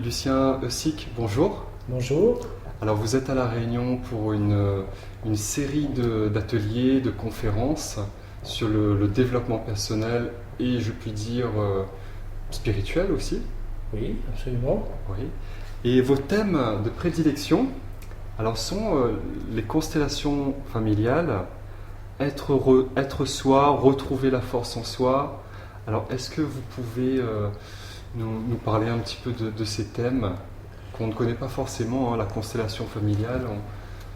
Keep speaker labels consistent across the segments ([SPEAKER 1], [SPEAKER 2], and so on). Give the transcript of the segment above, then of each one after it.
[SPEAKER 1] Lucien Eussic, bonjour.
[SPEAKER 2] Bonjour.
[SPEAKER 1] Alors vous êtes à La Réunion pour une série d'ateliers, de conférences sur le développement personnel et je puis dire spirituel aussi.
[SPEAKER 2] Oui, absolument.
[SPEAKER 1] Oui. Et vos thèmes de prédilection alors, sont les constellations familiales, être soi, retrouver la force en soi. Alors est-ce que vous pouvez nous parler un petit peu de ces thèmes qu'on ne connaît pas forcément, hein, la constellation familiale.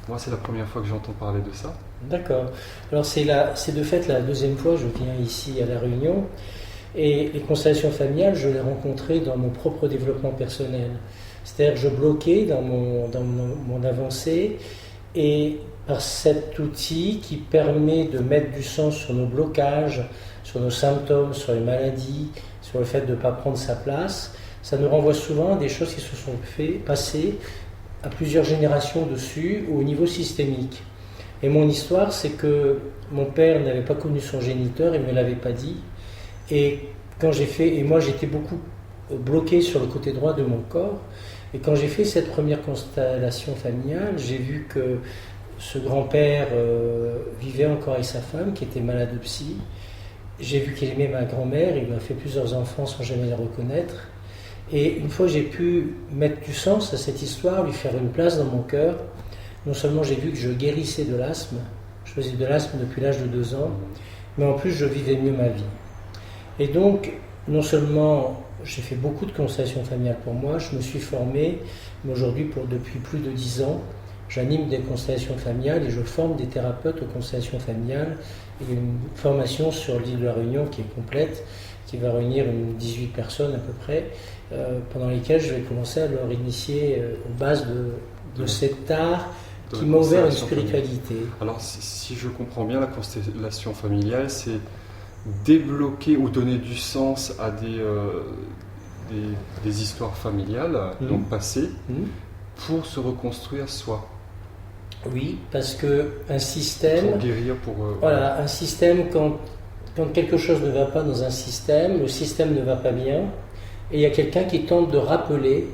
[SPEAKER 1] Moi, c'est la première fois que j'entends parler de ça.
[SPEAKER 2] D'accord. Alors, c'est de fait la deuxième fois que je viens ici à La Réunion. Et les constellations familiales, je les rencontrais dans mon propre développement personnel. C'est-à-dire que je bloquais dans mon avancée. Et par cet outil qui permet de mettre du sens sur nos blocages, sur nos symptômes, sur les maladies, sur le fait de ne pas prendre sa place, ça nous renvoie souvent à des choses qui se sont passées à plusieurs générations dessus ou au niveau systémique. Et mon histoire, c'est que mon père n'avait pas connu son géniteur, il ne me l'avait pas dit. Et moi j'étais beaucoup bloqué sur le côté droit de mon corps. Et quand j'ai fait cette première constellation familiale, j'ai vu que ce grand-père vivait encore avec sa femme qui était malade de psy. J'ai vu qu'il aimait ma grand-mère, il lui a fait plusieurs enfants sans jamais les reconnaître. Et une fois j'ai pu mettre du sens à cette histoire, lui faire une place dans mon cœur, non seulement j'ai vu que je guérissais de l'asthme, je faisais de l'asthme depuis l'âge de 2 ans, mais en plus je vivais mieux ma vie. Et donc, non seulement j'ai fait beaucoup de constellations familiales pour moi, je me suis formé, mais aujourd'hui depuis plus de 10 ans, j'anime des constellations familiales et je forme des thérapeutes aux constellations familiales. Il y a une formation sur l'île de la Réunion qui est complète, qui va réunir 18 personnes à peu près, pendant lesquelles je vais commencer à leur initier aux bases de cet art qui m'a ouvert une spiritualité.
[SPEAKER 1] Alors si je comprends bien, la constellation familiale, c'est débloquer ou donner du sens à des histoires familiales, donc passées, pour se reconstruire soi.
[SPEAKER 2] Oui, parce que un système...
[SPEAKER 1] Pour guérir,
[SPEAKER 2] Voilà, un système, quand quelque chose ne va pas dans un système, le système ne va pas bien, et il y a quelqu'un qui tente de rappeler,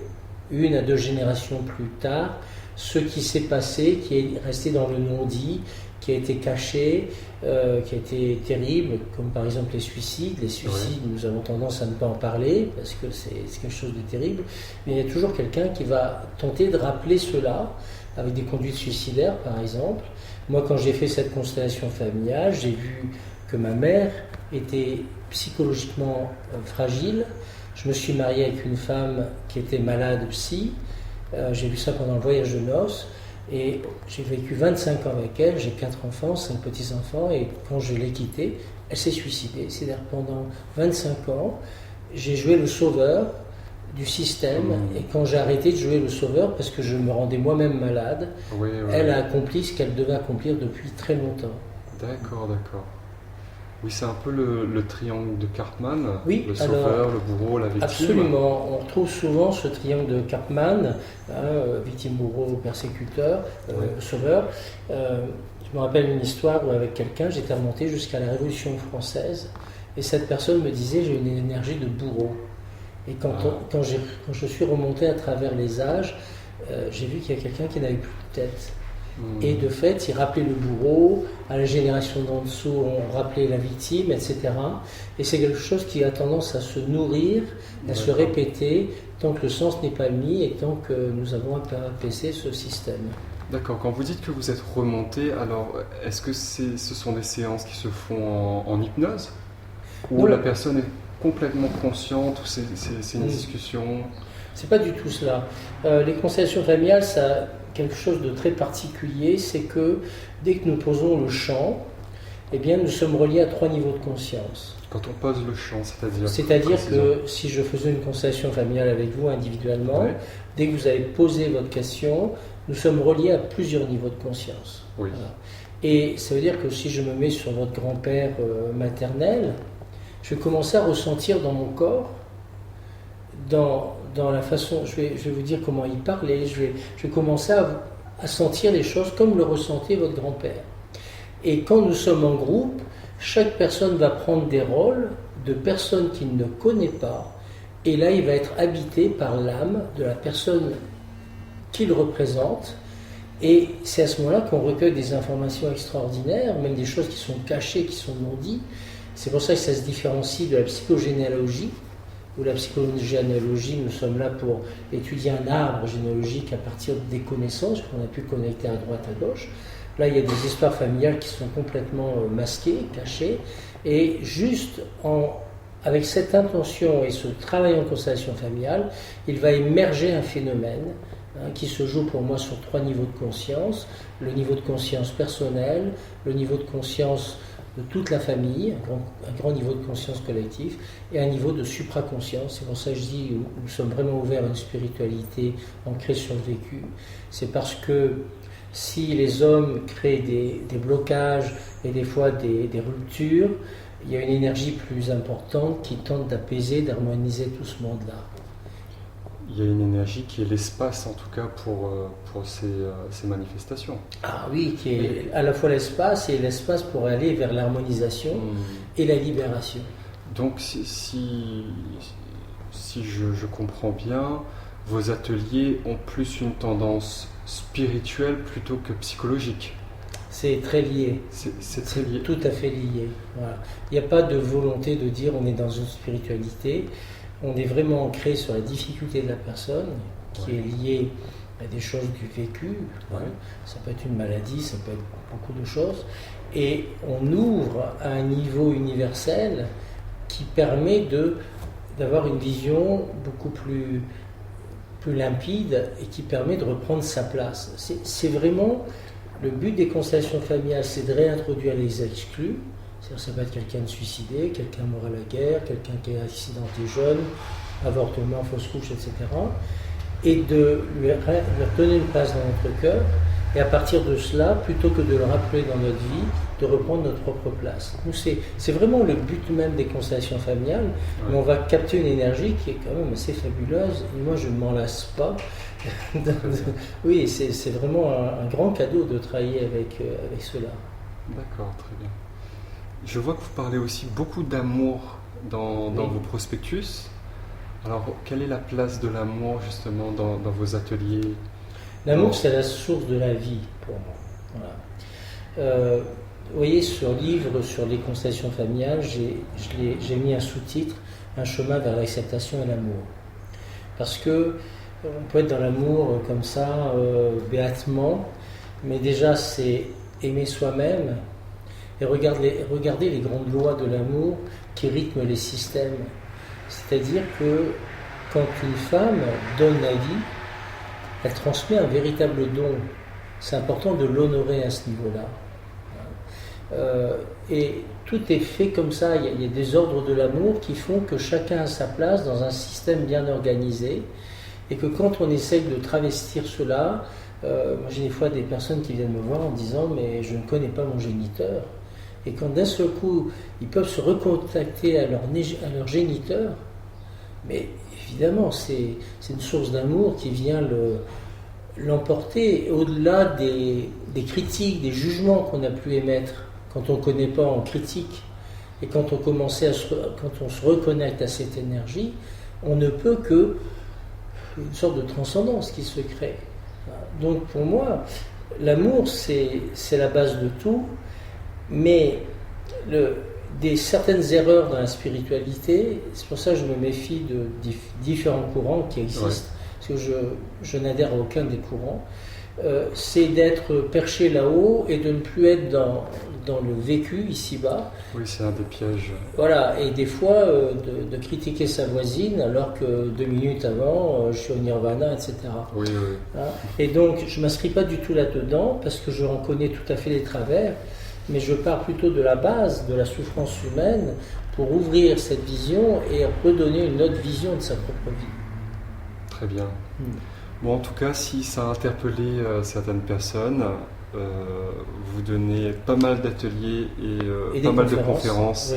[SPEAKER 2] 1 à 2 générations plus tard, ce qui s'est passé, qui est resté dans le non-dit, qui a été caché, qui a été terrible, comme par exemple les suicides. Les suicides, nous avons tendance à ne pas en parler, parce que c'est quelque chose de terrible, mais il y a toujours quelqu'un qui va tenter de rappeler cela, avec des conduites suicidaires par exemple. Moi, quand j'ai fait cette constellation familiale, j'ai vu que ma mère était psychologiquement fragile. Je me suis marié avec une femme qui était malade psy. J'ai vu ça pendant le voyage de noces. Et j'ai vécu 25 ans avec elle. J'ai 4 enfants, 5 petits-enfants. Et quand je l'ai quittée, elle s'est suicidée. C'est-à-dire pendant 25 ans, j'ai joué le sauveur du système. Et quand j'ai arrêté de jouer le sauveur, parce que je me rendais moi-même malade, elle a accompli ce qu'elle devait accomplir depuis très longtemps.
[SPEAKER 1] D'accord. Oui, c'est un peu le triangle de Karpman,
[SPEAKER 2] oui,
[SPEAKER 1] le sauveur, le bourreau, la victime.
[SPEAKER 2] Absolument, on retrouve souvent ce triangle de Karpman, victime, bourreau, persécuteur, sauveur. Je me rappelle une histoire où avec quelqu'un, j'étais remonté jusqu'à la Révolution française, et cette personne me disait « j'ai une énergie de bourreau ». Et quand je suis remonté à travers les âges, j'ai vu qu'il y a quelqu'un qui n'avait plus de tête. Et de fait, il rappelait le bourreau, à la génération d'en dessous, on rappelait la victime, etc. Et c'est quelque chose qui a tendance à se nourrir, à se répéter, tant que le sens n'est pas mis et tant que nous avons apaisé ce système.
[SPEAKER 1] D'accord, quand vous dites que vous êtes remonté, alors est-ce que ce sont des séances qui se font en hypnose ? Ou la personne est complètement consciente, ou c'est une discussion ?
[SPEAKER 2] C'est pas du tout cela. Les constellations familiales, ça a quelque chose de très particulier, c'est que dès que nous posons le chant, eh bien, nous sommes reliés à 3 niveaux de conscience.
[SPEAKER 1] Quand on pose le chant, c'est-à-dire
[SPEAKER 2] C'est-à-dire que si je faisais une constellation familiale avec vous individuellement, dès que vous avez posé votre question, nous sommes reliés à plusieurs niveaux de conscience.
[SPEAKER 1] Oui.
[SPEAKER 2] Voilà. Et ça veut dire que si je me mets sur votre grand-père maternel, je vais commencer à ressentir dans mon corps, dans la façon, je vais vous dire comment il parlait, je vais commencer à sentir les choses comme le ressentait votre grand-père. Et quand nous sommes en groupe, chaque personne va prendre des rôles de personnes qu'il ne connaît pas, Et là, il va être habité par l'âme de la personne qu'il représente. Et c'est à ce moment-là qu'on recueille des informations extraordinaires, même des choses qui sont cachées, qui sont non dites. C'est pour ça que ça se différencie de la psychogénéalogie, où la psychogénéalogie, nous sommes là pour étudier un arbre généalogique à partir des connaissances qu'on a pu connecter à droite, à gauche. Là, il y a des histoires familiales qui sont complètement masquées, cachées, et juste avec cette intention et ce travail en constellation familiale, il va émerger un phénomène qui se joue pour moi sur 3 niveaux de conscience. Le niveau de conscience personnel, le niveau de conscience de toute la famille, un grand niveau de conscience collective, et un niveau de supraconscience. C'est pour ça que je dis nous sommes vraiment ouverts à une spiritualité ancrée sur le vécu. C'est parce que si les hommes créent des blocages et des fois des ruptures, il y a une énergie plus importante qui tente d'apaiser, d'harmoniser tout ce monde-là.
[SPEAKER 1] Il y a une énergie qui est l'espace, en tout cas, pour ces manifestations.
[SPEAKER 2] Ah oui, qui est à la fois l'espace et l'espace pour aller vers l'harmonisation et la libération.
[SPEAKER 1] Donc, si je comprends bien, vos ateliers ont plus une tendance spirituelle plutôt que psychologique.
[SPEAKER 2] C'est très lié.
[SPEAKER 1] C'est très lié.
[SPEAKER 2] Tout à fait lié. Voilà. Il n'y a pas de volonté de dire on est dans une spiritualité. On est vraiment ancré sur la difficulté de la personne, qui est liée à des choses du vécu. Ouais. Ça peut être une maladie, ça peut être beaucoup de choses. Et on ouvre à un niveau universel qui permet d'avoir une vision beaucoup plus limpide et qui permet de reprendre sa place. C'est vraiment le but des constellations familiales, c'est de réintroduire les exclus. C'est-à-dire, ça peut être quelqu'un de suicidé, quelqu'un mort à la guerre, quelqu'un qui est accidenté jeune, avortement, fausse couche, etc. Et de lui donner une place dans notre cœur. Et à partir de cela, plutôt que de le rappeler dans notre vie, de reprendre notre propre place. Donc c'est vraiment le but même des constellations familiales. Ouais. Mais on va capter une énergie qui est quand même assez fabuleuse. Et moi, je ne m'en lasse pas. Oui, c'est vraiment un grand cadeau de travailler avec cela.
[SPEAKER 1] D'accord, très bien. Je vois que vous parlez aussi beaucoup d'amour dans vos prospectus. Alors, quelle est la place de l'amour justement dans vos ateliers?
[SPEAKER 2] L'amour, c'est la source de la vie pour moi. Voilà. Vous voyez, sur le livre sur les constellations familiales, j'ai mis un sous-titre, un chemin vers l'acceptation et l'amour. Parce que on peut être dans l'amour comme ça, béatement, mais déjà c'est aimer soi-même et regarder les grandes lois de l'amour qui rythment les systèmes. C'est-à-dire que quand une femme donne la vie, elle transmet un véritable don. C'est important de l'honorer à ce niveau-là. Et tout est fait comme ça. Il y a des ordres de l'amour qui font que chacun a sa place dans un système bien organisé. Et que quand on essaye de travestir cela, moi j'ai des fois des personnes qui viennent me voir en disant « mais je ne connais pas mon géniteur ». Et quand d'un seul coup, ils peuvent se recontacter à leur géniteur, mais évidemment, c'est une source d'amour qui vient l'emporter au-delà des critiques, des jugements qu'on a pu émettre quand on ne connaît pas en critique. Et quand on se reconnecte à cette énergie, on ne peut que une sorte de transcendance qui se crée. Donc pour moi, l'amour, c'est la base de tout, mais certaines erreurs dans la spiritualité, c'est pour ça que je me méfie de différents courants qui existent, parce que je n'adhère à aucun des courants, c'est d'être perché là-haut et de ne plus être dans le vécu ici-bas.
[SPEAKER 1] Oui, c'est un des pièges.
[SPEAKER 2] Voilà, et des fois de critiquer sa voisine alors que 2 minutes avant, je suis au nirvana, etc.
[SPEAKER 1] Oui.
[SPEAKER 2] Hein, et donc, je ne m'inscris pas du tout là-dedans parce que je reconnais tout à fait les travers, mais je pars plutôt de la base de la souffrance humaine pour ouvrir cette vision et redonner une autre vision de sa propre vie.
[SPEAKER 1] Très bien. Bon, en tout cas, si ça a interpellé certaines personnes, vous donnez pas mal d'ateliers et pas mal de conférences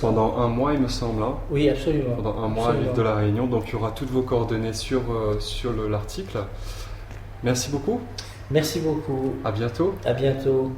[SPEAKER 1] pendant un mois, il me semble. Hein.
[SPEAKER 2] Oui, absolument.
[SPEAKER 1] Pendant un mois à l'île de la Réunion. Donc, il y aura toutes vos coordonnées sur l'article. Merci beaucoup.
[SPEAKER 2] Merci beaucoup.
[SPEAKER 1] À bientôt.
[SPEAKER 2] À bientôt.